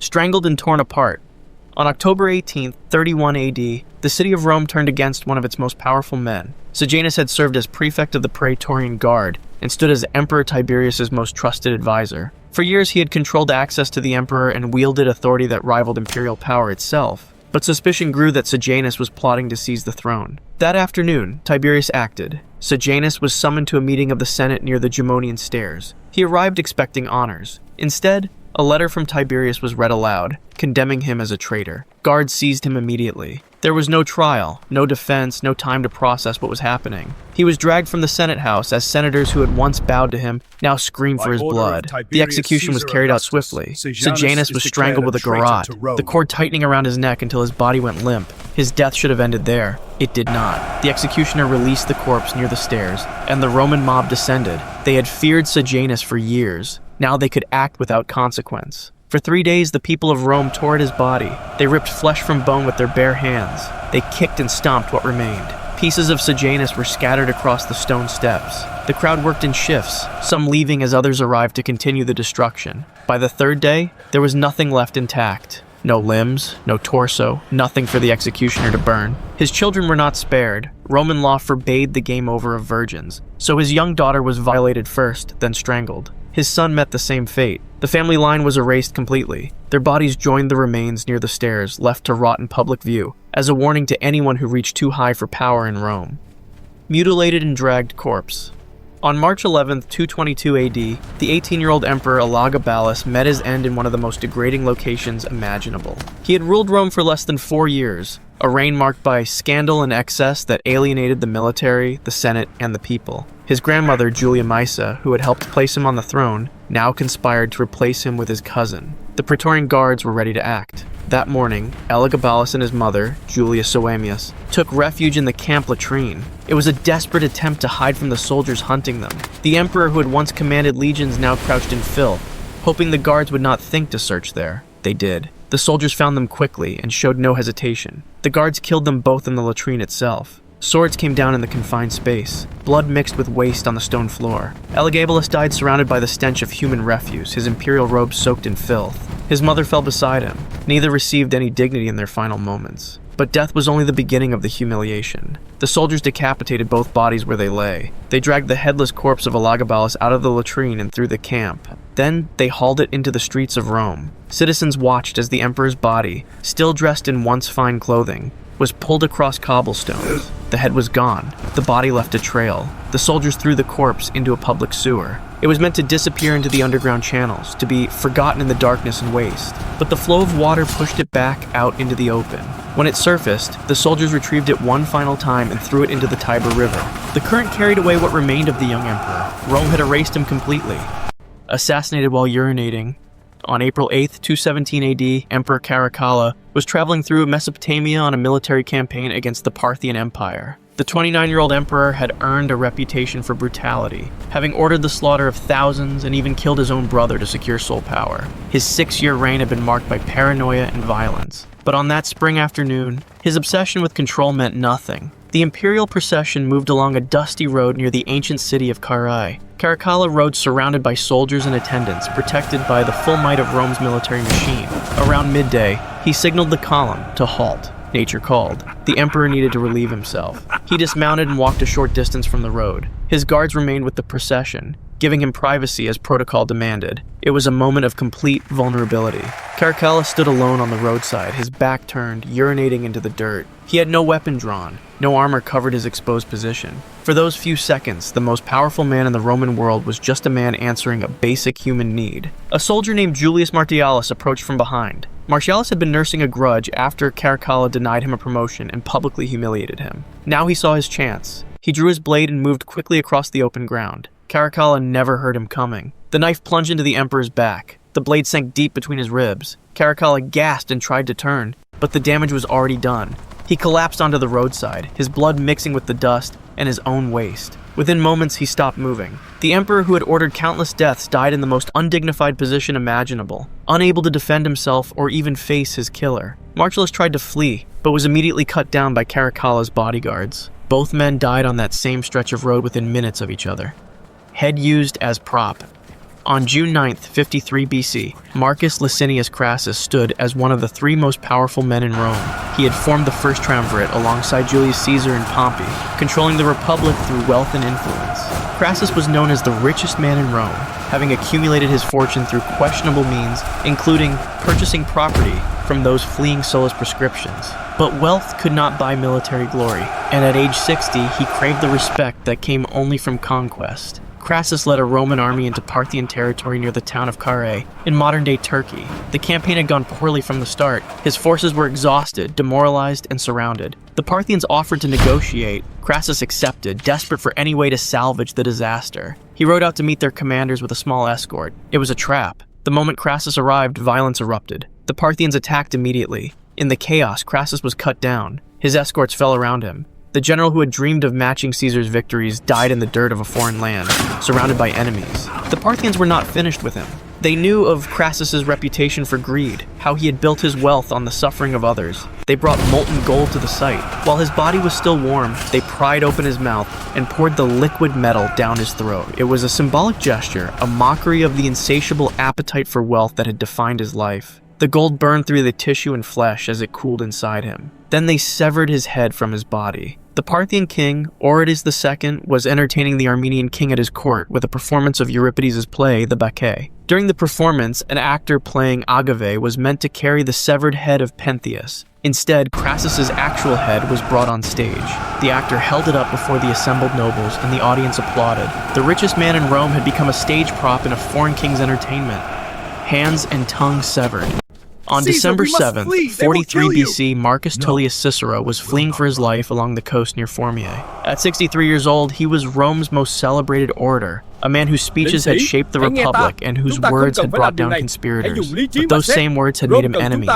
strangled and torn apart. On October 18, 31 AD, the city of Rome turned against one of its most powerful men. Sejanus had served as prefect of the Praetorian Guard and stood as Emperor Tiberius's most trusted advisor. For years, he had controlled access to the emperor and wielded authority that rivaled imperial power itself. But suspicion grew that Sejanus was plotting to seize the throne. That afternoon, Tiberius acted. Sejanus was summoned to a meeting of the Senate near the Gemonian Stairs. He arrived expecting honors. Instead, a letter from Tiberius was read aloud, condemning him as a traitor. Guards seized him immediately. There was no trial, no defense, no time to process what was happening. He was dragged from the Senate house as senators who had once bowed to him now screamed for his blood. The execution was carried out swiftly. Sejanus was strangled with a garrote, the cord tightening around his neck until his body went limp. His death should have ended there. It did not. The executioner released the corpse near the stairs, and the Roman mob descended. They had feared Sejanus for years. Now they could act without consequence. For 3 days, the people of Rome tore at his body. They ripped flesh from bone with their bare hands. They kicked and stomped what remained. Pieces of Sejanus were scattered across the stone steps. The crowd worked in shifts, some leaving as others arrived to continue the destruction. By the third day, there was nothing left intact. No limbs, no torso, nothing for the executioner to burn. His children were not spared. Roman law forbade the game over of virgins, so his young daughter was violated first, then strangled. His son met the same fate. The family line was erased completely. Their bodies joined the remains near the stairs, left to rot in public view, as a warning to anyone who reached too high for power in Rome. Mutilated and dragged corpse. On March 11, 222 AD, the 18-year-old emperor Elagabalus met his end in one of the most degrading locations imaginable. He had ruled Rome for less than 4 years, a reign marked by scandal and excess that alienated the military, the Senate, and the people. His grandmother, Julia Maesa, who had helped place him on the throne, now conspired to replace him with his cousin. The Praetorian Guards were ready to act. That morning, Elagabalus and his mother, Julia Soamius, took refuge in the camp latrine. It was a desperate attempt to hide from the soldiers hunting them. The emperor who had once commanded legions now crouched in filth, hoping the guards would not think to search there. They did. The soldiers found them quickly and showed no hesitation. The guards killed them both in the latrine itself. Swords came down in the confined space. Blood mixed with waste on the stone floor. Elagabalus died surrounded by the stench of human refuse, his imperial robes soaked in filth. His mother fell beside him. Neither received any dignity in their final moments. But death was only the beginning of the humiliation. The soldiers decapitated both bodies where they lay. They dragged the headless corpse of Elagabalus out of the latrine and through the camp. Then they hauled it into the streets of Rome. Citizens watched as the emperor's body, still dressed in once fine clothing, was pulled across cobblestones. The head was gone. The body left a trail. The soldiers threw the corpse into a public sewer. It was meant to disappear into the underground channels, to be forgotten in the darkness and waste. But the flow of water pushed it back out into the open. When it surfaced, the soldiers retrieved it one final time and threw it into the Tiber River. The current carried away what remained of the young emperor. Rome had erased him completely. Assassinated while urinating. On April 8, 217 AD, Emperor Caracalla was traveling through Mesopotamia on a military campaign against the Parthian Empire. The 29-year-old emperor had earned a reputation for brutality, having ordered the slaughter of thousands and even killed his own brother to secure sole power. His 6-year reign had been marked by paranoia and violence. But on that spring afternoon, his obsession with control meant nothing. The imperial procession moved along a dusty road near the ancient city of Carrhae. Caracalla rode surrounded by soldiers and attendants, protected by the full might of Rome's military machine. Around midday, he signaled the column to halt. Nature called. The emperor needed to relieve himself. He dismounted and walked a short distance from the road. His guards remained with the procession, giving him privacy as protocol demanded. It was a moment of complete vulnerability. Caracalla stood alone on the roadside, his back turned, urinating into the dirt. He had no weapon drawn. No armor covered his exposed position. For those few seconds, the most powerful man in the Roman world was just a man answering a basic human need. A soldier named Julius Martialis approached from behind. Martialis had been nursing a grudge after Caracalla denied him a promotion and publicly humiliated him. Now he saw his chance. He drew his blade and moved quickly across the open ground. Caracalla never heard him coming. The knife plunged into the emperor's back. The blade sank deep between his ribs. Caracalla gasped and tried to turn, but the damage was already done. He collapsed onto the roadside, his blood mixing with the dust and his own waste. Within moments, he stopped moving. The emperor who had ordered countless deaths died in the most undignified position imaginable, unable to defend himself or even face his killer. Martialis tried to flee, but was immediately cut down by Caracalla's bodyguards. Both men died on that same stretch of road within minutes of each other. Head used as prop. On June 9th, 53 BC, Marcus Licinius Crassus stood as one of the three most powerful men in Rome. He had formed the first triumvirate alongside Julius Caesar and Pompey, controlling the Republic through wealth and influence. Crassus was known as the richest man in Rome, having accumulated his fortune through questionable means, including purchasing property from those fleeing Sulla's proscriptions. But wealth could not buy military glory, and at age 60, he craved the respect that came only from conquest. Crassus led a Roman army into Parthian territory near the town of Carrhae, in modern-day Turkey. The campaign had gone poorly from the start. His forces were exhausted, demoralized, and surrounded. The Parthians offered to negotiate. Crassus accepted, desperate for any way to salvage the disaster. He rode out to meet their commanders with a small escort. It was a trap. The moment Crassus arrived, violence erupted. The Parthians attacked immediately. In the chaos, Crassus was cut down. His escorts fell around him. The general who had dreamed of matching Caesar's victories died in the dirt of a foreign land, surrounded by enemies. The Parthians were not finished with him. They knew of Crassus's reputation for greed, how he had built his wealth on the suffering of others. They brought molten gold to the site. While his body was still warm, they pried open his mouth and poured the liquid metal down his throat. It was a symbolic gesture, a mockery of the insatiable appetite for wealth that had defined his life. The gold burned through the tissue and flesh as it cooled inside him. Then they severed his head from his body. The Parthian king, Orodes II, was entertaining the Armenian king at his court with a performance of Euripides' play, the Bacchae. During the performance, an actor playing Agave was meant to carry the severed head of Pentheus. Instead, Crassus's actual head was brought on stage. The actor held it up before the assembled nobles, and the audience applauded. The richest man in Rome had become a stage prop in a foreign king's entertainment. Hands and tongue severed. On December 7th, 43 BC, Marcus Tullius Cicero was fleeing for his life along the coast near Formiae. At 63 years old, he was Rome's most celebrated orator, a man whose speeches had shaped the Republic and whose words had brought down conspirators. But those same words had made him enemies.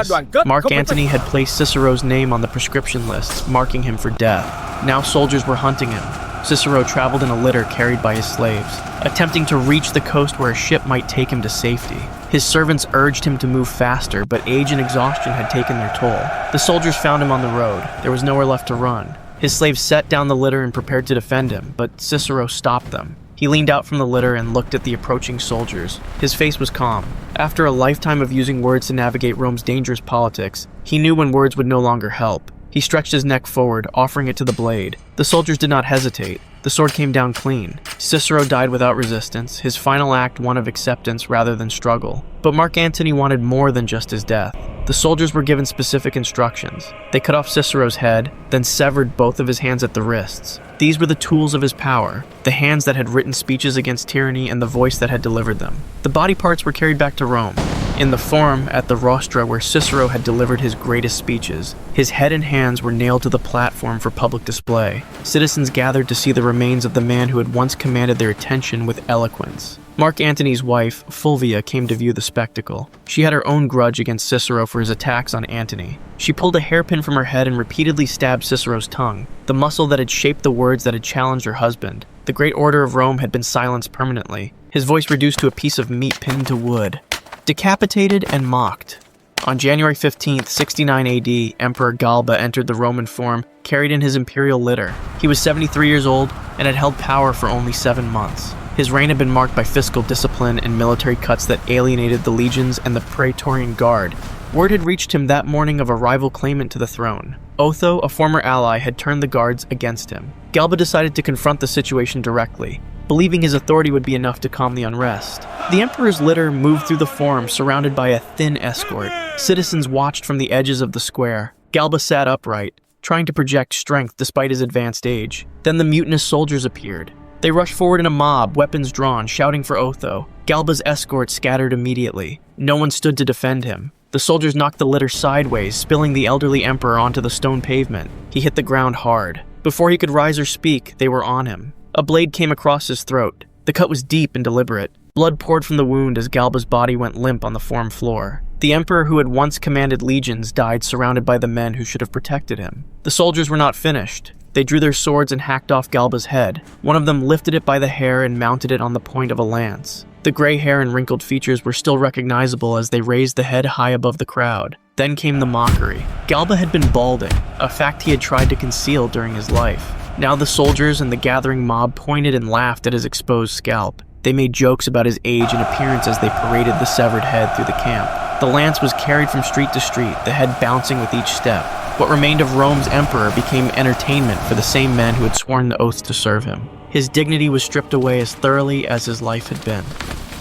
Mark Antony had placed Cicero's name on the proscription lists, marking him for death. Now soldiers were hunting him. Cicero traveled in a litter carried by his slaves, attempting to reach the coast where a ship might take him to safety. His servants urged him to move faster, but age and exhaustion had taken their toll. The soldiers found him on the road. There was nowhere left to run. His slaves set down the litter and prepared to defend him, but Cicero stopped them. He leaned out from the litter and looked at the approaching soldiers. His face was calm. After a lifetime of using words to navigate Rome's dangerous politics, he knew when words would no longer help. He stretched his neck forward, offering it to the blade. The soldiers did not hesitate. The sword came down clean. Cicero died without resistance, his final act one of acceptance rather than struggle. But Mark Antony wanted more than just his death. The soldiers were given specific instructions. They cut off Cicero's head, then severed both of his hands at the wrists. These were the tools of his power, the hands that had written speeches against tyranny and the voice that had delivered them. The body parts were carried back to Rome. In the Forum at the Rostra where Cicero had delivered his greatest speeches, his head and hands were nailed to the platform for public display. Citizens gathered to see the remains of the man who had once commanded their attention with eloquence. Mark Antony's wife, Fulvia, came to view the spectacle. She had her own grudge against Cicero for his attacks on Antony. She pulled a hairpin from her head and repeatedly stabbed Cicero's tongue, the muscle that had shaped the words that had challenged her husband. The great orator of Rome had been silenced permanently, his voice reduced to a piece of meat pinned to wood. Decapitated and mocked. On January 15th, 69 AD, Emperor Galba entered the Roman Forum, carried in his imperial litter. He was 73 years old and had held power for only 7 months. His reign had been marked by fiscal discipline and military cuts that alienated the legions and the Praetorian Guard. Word had reached him that morning of a rival claimant to the throne. Otho, a former ally, had turned the guards against him. Galba decided to confront the situation directly, believing his authority would be enough to calm the unrest. The emperor's litter moved through the forum surrounded by a thin escort. Citizens watched from the edges of the square. Galba sat upright, trying to project strength despite his advanced age. Then the mutinous soldiers appeared. They rushed forward in a mob, weapons drawn, shouting for Otho. Galba's escort scattered immediately. No one stood to defend him. The soldiers knocked the litter sideways, spilling the elderly emperor onto the stone pavement. He hit the ground hard. Before he could rise or speak, they were on him. A blade came across his throat. The cut was deep and deliberate. Blood poured from the wound as Galba's body went limp on the forum floor. The emperor who had once commanded legions died surrounded by the men who should have protected him. The soldiers were not finished. They drew their swords and hacked off Galba's head. One of them lifted it by the hair and mounted it on the point of a lance. The gray hair and wrinkled features were still recognizable as they raised the head high above the crowd. Then came the mockery. Galba had been balding, a fact he had tried to conceal during his life. Now the soldiers and the gathering mob pointed and laughed at his exposed scalp. They made jokes about his age and appearance as they paraded the severed head through the camp. The lance was carried from street to street, the head bouncing with each step. What remained of Rome's emperor became entertainment for the same men who had sworn the oath to serve him. His dignity was stripped away as thoroughly as his life had been.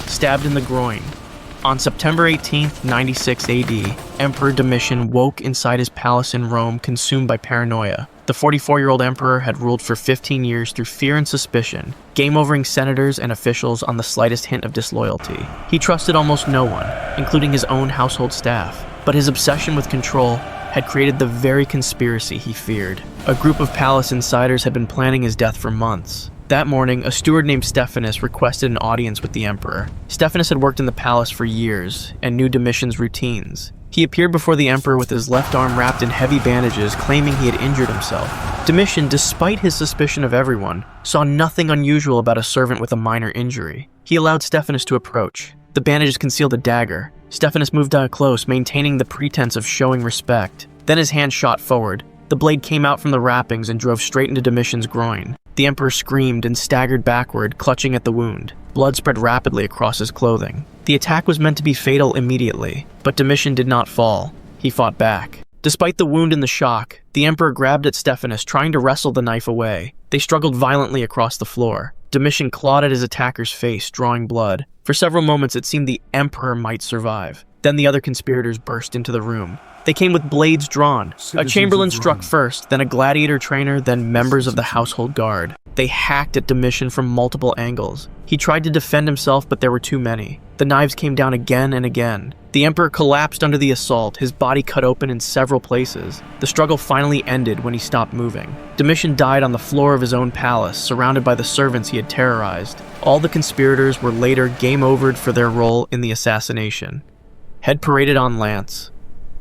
Stabbed in the groin. On September 18, 96 AD, Emperor Domitian woke inside his palace in Rome, consumed by paranoia. The 44-year-old emperor had ruled for 15 years through fear and suspicion, game-overing senators and officials on the slightest hint of disloyalty. He trusted almost no one, including his own household staff, but his obsession with control had created the very conspiracy he feared. A group of palace insiders had been planning his death for months. That morning, a steward named Stephanus requested an audience with the emperor. Stephanus had worked in the palace for years and knew Domitian's routines. He appeared before the emperor with his left arm wrapped in heavy bandages, claiming he had injured himself. Domitian, despite his suspicion of everyone, saw nothing unusual about a servant with a minor injury. He allowed Stephanus to approach. The bandages concealed a dagger. Stephanus moved out close, maintaining the pretense of showing respect. Then his hand shot forward. The blade came out from the wrappings and drove straight into Domitian's groin. The emperor screamed and staggered backward, clutching at the wound. Blood spread rapidly across his clothing. The attack was meant to be fatal immediately, but Domitian did not fall. He fought back. Despite the wound and the shock, the emperor grabbed at Stephanus, trying to wrestle the knife away. They struggled violently across the floor. Domitian clawed at his attacker's face, drawing blood. For several moments, it seemed the emperor might survive. Then the other conspirators burst into the room. They came with blades drawn. A chamberlain struck first, then a gladiator trainer, then members of the household guard. They hacked at Domitian from multiple angles. He tried to defend himself, but there were too many. The knives came down again and again. The emperor collapsed under the assault, his body cut open in several places. The struggle finally ended when he stopped moving. Domitian died on the floor of his own palace, surrounded by the servants he had terrorized. All the conspirators were later game-overed for their role in the assassination. Head paraded on lance.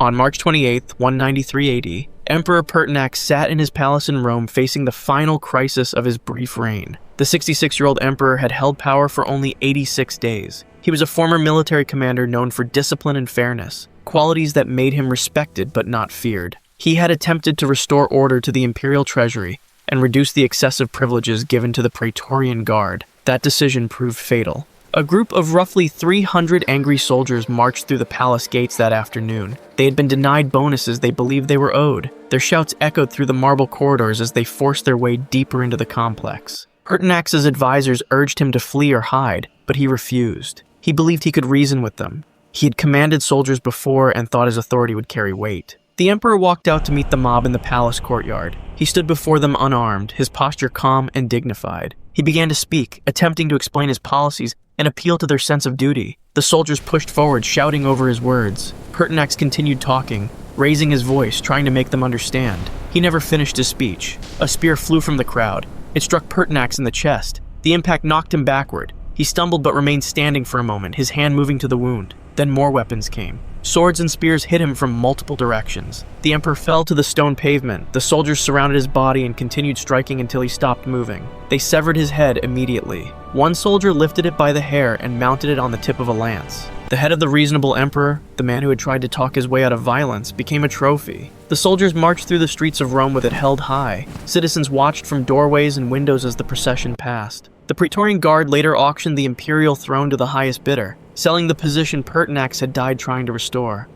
On March 28, 193 AD, Emperor Pertinax sat in his palace in Rome facing the final crisis of his brief reign. The 66-year-old emperor had held power for only 86 days. He was a former military commander known for discipline and fairness, qualities that made him respected but not feared. He had attempted to restore order to the imperial treasury and reduce the excessive privileges given to the Praetorian Guard. That decision proved fatal. A group of roughly 300 angry soldiers marched through the palace gates that afternoon. They had been denied bonuses they believed they were owed. Their shouts echoed through the marble corridors as they forced their way deeper into the complex. Pertinax's advisors urged him to flee or hide, but he refused. He believed he could reason with them. He had commanded soldiers before and thought his authority would carry weight. The emperor walked out to meet the mob in the palace courtyard. He stood before them unarmed, his posture calm and dignified. He began to speak, attempting to explain his policies and appeal to their sense of duty. The soldiers pushed forward, shouting over his words. Pertinax continued talking, raising his voice, trying to make them understand. He never finished his speech. A spear flew from the crowd. It struck Pertinax in the chest. The impact knocked him backward. He stumbled but remained standing for a moment, his hand moving to the wound. Then more weapons came. Swords and spears hit him from multiple directions. The emperor fell to the stone pavement. The soldiers surrounded his body and continued striking until he stopped moving. They severed his head immediately. One soldier lifted it by the hair and mounted it on the tip of a lance. The head of the reasonable emperor, the man who had tried to talk his way out of violence, became a trophy. The soldiers marched through the streets of Rome with it held high. Citizens watched from doorways and windows as the procession passed. The Praetorian Guard later auctioned the imperial throne to the highest bidder, selling the position Pertinax had died trying to restore.